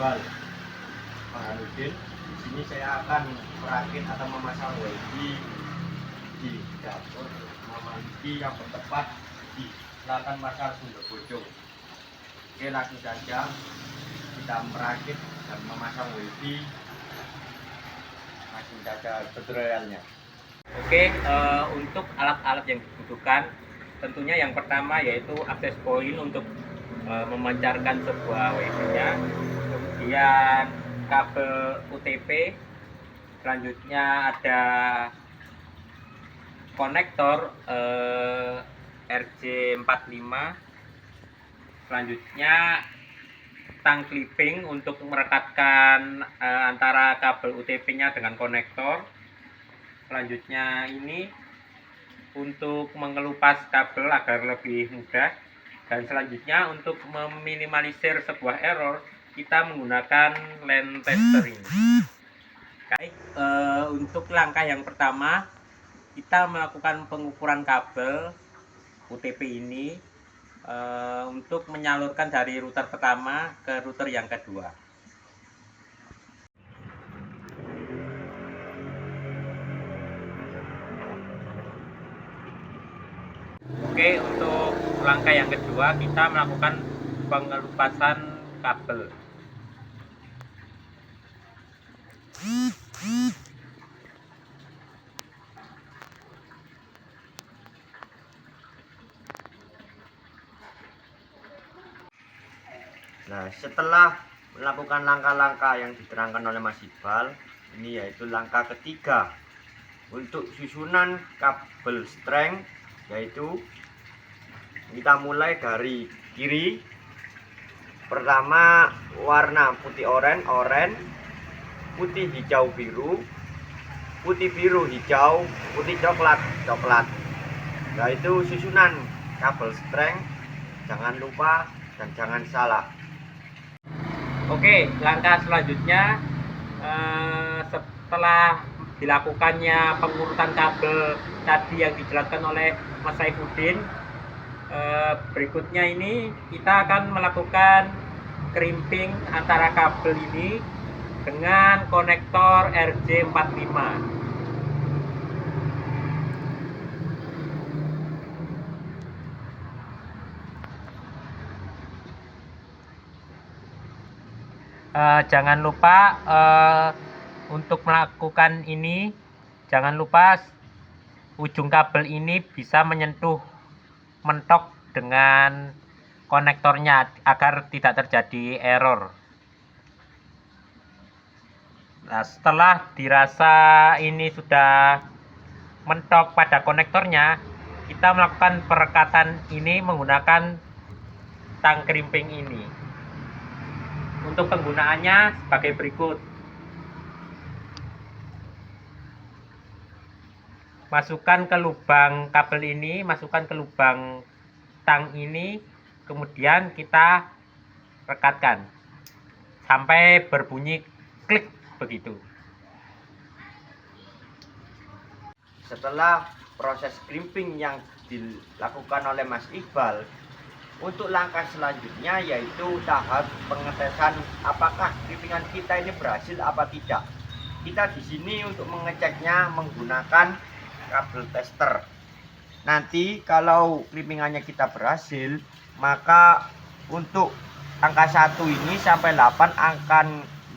Iqbal Burhanuddin. Di sini saya akan merakit atau memasang wifi di dapur Mama Liki yang bertempat di Selatan Pasar Sumber Bojong. Oke, langsung saja kita merakit dan memasang wifi. Langsung saja tutorialnya. Oke, untuk alat-alat yang dibutuhkan tentunya yang pertama yaitu akses point untuk memancarkan sebuah wifi-nya, kemudian kabel UTP, selanjutnya ada konektor RJ45, selanjutnya tang clipping untuk merekatkan antara kabel UTP-nya dengan konektor, selanjutnya ini untuk mengelupas kabel agar lebih mudah, dan selanjutnya untuk meminimalisir sebuah error kita menggunakan lens tester ini. Baik, untuk langkah yang pertama kita melakukan pengukuran kabel UTP ini untuk menyalurkan dari router pertama ke router yang kedua. Oke, untuk langkah yang kedua kita melakukan pengelupasan kabel. Nah, setelah melakukan langkah-langkah yang diterangkan oleh Mas Iqbal, ini yaitu langkah ketiga untuk susunan kabel streng, yaitu kita mulai dari kiri. Pertama warna putih oranye, putih hijau biru, putih biru hijau, putih coklat. Nah, itu susunan kabel streng, jangan lupa dan jangan salah. Oke, langkah selanjutnya setelah dilakukannya pengurutan kabel tadi yang dijelaskan oleh Mas Saifuddin, berikutnya ini kita akan melakukan crimping antara kabel ini dengan konektor RJ45. Jangan lupa untuk melakukan ini, jangan lupa ujung kabel ini bisa menyentuh mentok dengan konektornya agar tidak terjadi error. Nah, setelah dirasa ini sudah mentok pada konektornya, kita melakukan perekatan ini menggunakan tang crimping ini. Untuk penggunaannya sebagai berikut. Masukkan ke lubang kabel ini, masukkan ke lubang tang ini, kemudian kita rekatkan sampai berbunyi klik begitu. Setelah proses crimping yang dilakukan oleh Mas Iqbal, untuk langkah selanjutnya yaitu tahap pengetesan apakah crimpingan kita ini berhasil apa tidak. Kita di sini untuk mengeceknya menggunakan kabel tester. Nanti kalau crimpingannya kita berhasil, maka untuk angka 1 ini sampai 8 akan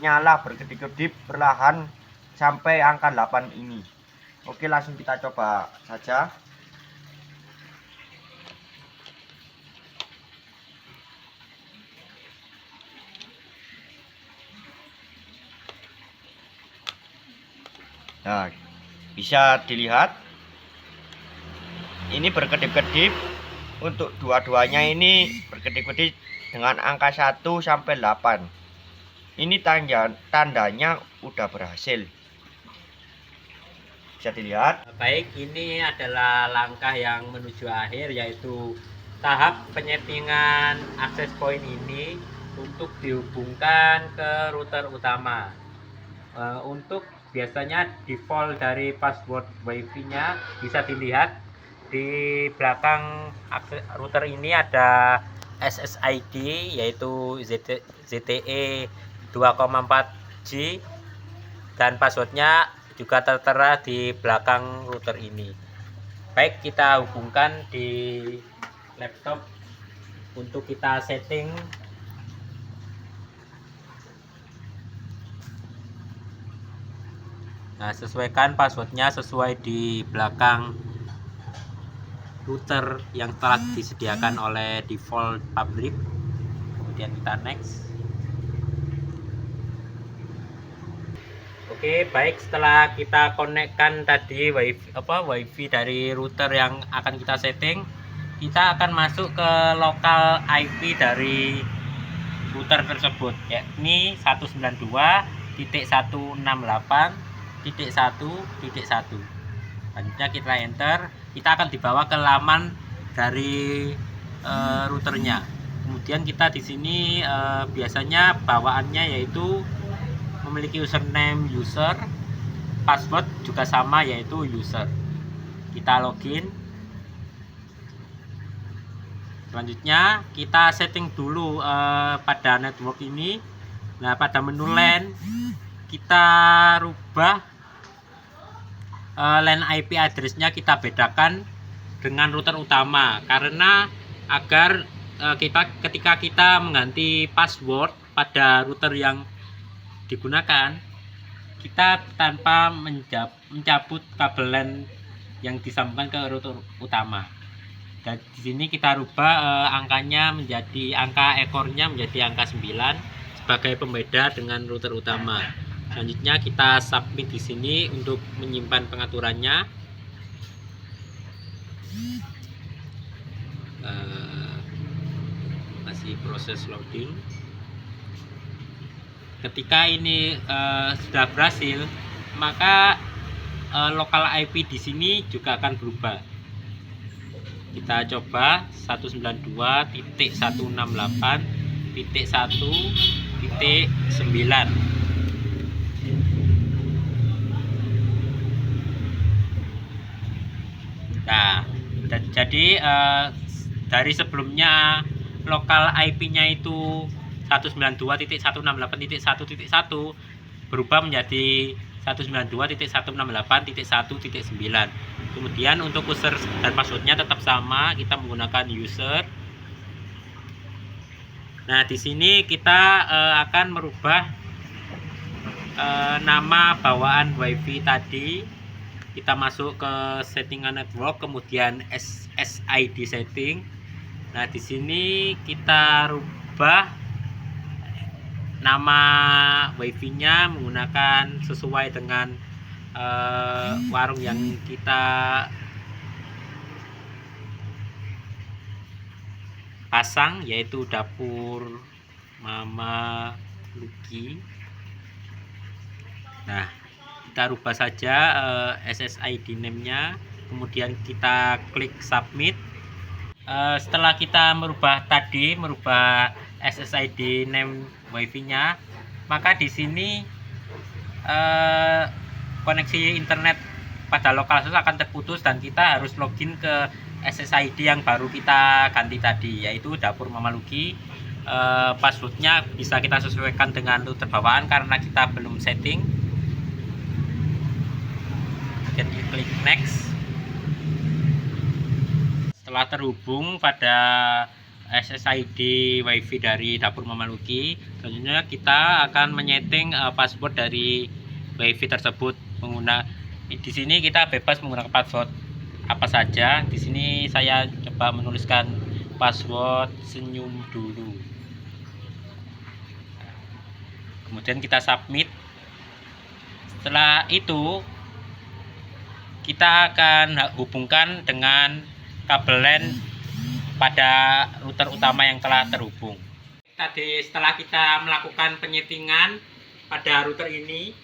nyala berkedip-kedip perlahan sampai angka 8 ini. Oke, langsung kita coba saja. Nah, bisa dilihat ini berkedip-kedip. Untuk dua-duanya ini berkedip-kedip dengan angka 1 sampai 8. Ini tandanya udah berhasil. Bisa dilihat. Baik, ini adalah langkah yang menuju akhir, yaitu tahap penyetingan akses point ini untuk dihubungkan ke router utama. Untuk biasanya default dari password wifi-nya bisa dilihat di belakang router ini ada SSID yaitu ZTE 2,4G, dan passwordnya juga tertera di belakang router ini. Baik, kita hubungkan di laptop untuk kita setting. Nah, sesuaikan passwordnya sesuai di belakang router yang telah disediakan oleh default public. Kemudian kita next. Oke, baik, setelah kita konekkan tadi wifi dari router yang akan kita setting, kita akan masuk ke lokal IP dari router tersebut, yakni 192.168.1.1. Selanjutnya kita enter, kita akan dibawa ke laman dari routernya. Kemudian kita di sini biasanya bawaannya yaitu memiliki username user, password juga sama yaitu user. Kita login. Selanjutnya kita setting dulu pada network ini. Nah, pada menu LAN kita rubah LAN IP address-nya, kita bedakan dengan router utama, karena agar ketika kita mengganti password pada router yang digunakan, kita tanpa mencabut kabel LAN yang disambungkan ke router utama. Dan di sini kita rubah angkanya menjadi angka ekornya menjadi angka 9 sebagai pembeda dengan router utama. Selanjutnya kita submit di sini untuk menyimpan pengaturannya. Masih proses loading. Ketika ini sudah berhasil, maka lokal IP di sini juga akan berubah. Kita coba 192.168.1.9. Nah, jadi dari sebelumnya lokal IP-nya itu 192.168.1.1 berubah menjadi 192.168.1.9. Kemudian untuk user dan passwordnya tetap sama, kita menggunakan user. Nah, di sini kita akan merubah nama bawaan WiFi tadi. Kita masuk ke settingan network, kemudian SSID setting. Nah, di sini kita rubah nama WiFi-nya menggunakan sesuai dengan warung yang kita pasang, yaitu dapur Mama Lucky. Nah, kita rubah saja SSID name-nya, kemudian kita klik submit. Setelah kita merubah SSID name WiFi-nya, maka di sini koneksi internet pada lokal host akan terputus dan kita harus login ke SSID yang baru kita ganti tadi, yaitu dapur Mama Lucky. Passwordnya bisa kita sesuaikan dengan router bawaan karena kita belum setting. Kemudian klik next. Setelah terhubung pada SSID WiFi dari dapur Mama Lucky, selanjutnya kita akan menyeting password dari WiFi tersebut. Di sini kita bebas menggunakan password apa saja. Di sini saya coba menuliskan password senyum dulu. Kemudian kita submit. Setelah itu kita akan hubungkan dengan kabel LAN pada router utama yang telah terhubung. Tadi setelah kita melakukan penyetingan pada router ini,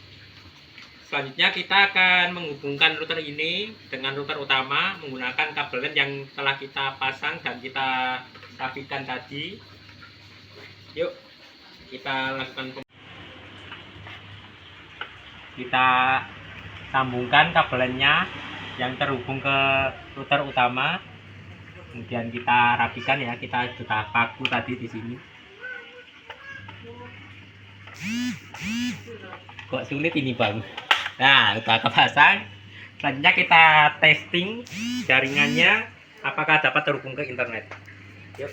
selanjutnya kita akan menghubungkan router ini dengan router utama menggunakan kabel LAN yang telah kita pasang dan kita rapikan tadi. Yuk, kita lakukan. Kita sambungkan kabel LAN-nya yang terhubung ke router utama. Kemudian kita rapikan ya, kita sudah paku tadi di sini. Kok sulit ini bang? Nah, udah kepasang. Selanjutnya kita testing jaringannya apakah dapat terhubung ke internet. Yuk.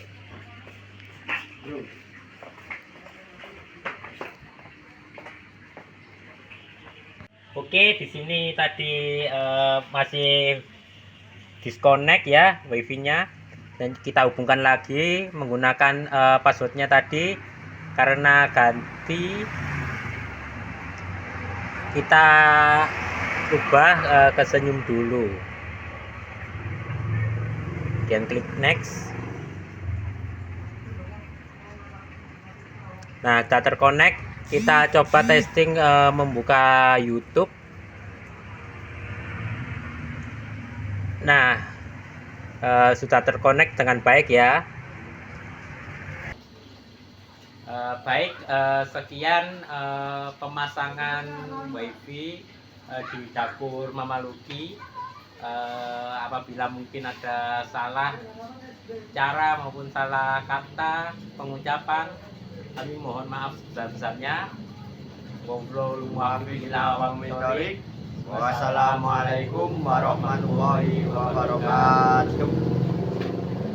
Oke, di sini tadi masih disconnect ya wifi-nya, dan kita hubungkan lagi menggunakan passwordnya tadi. Karena ganti, kita ubah ke senyum dulu, dan klik next. Nah, sudah terconnect. Kita coba testing membuka YouTube. Nah, sudah terconnect dengan baik ya. Baik, sekian pemasangan wifi di dapur Mama Luki. Apabila mungkin ada salah cara maupun salah kata pengucapan, kami mohon maaf sebesar-besarnya. Wassalamualaikum warahmatullahi wabarakatuh.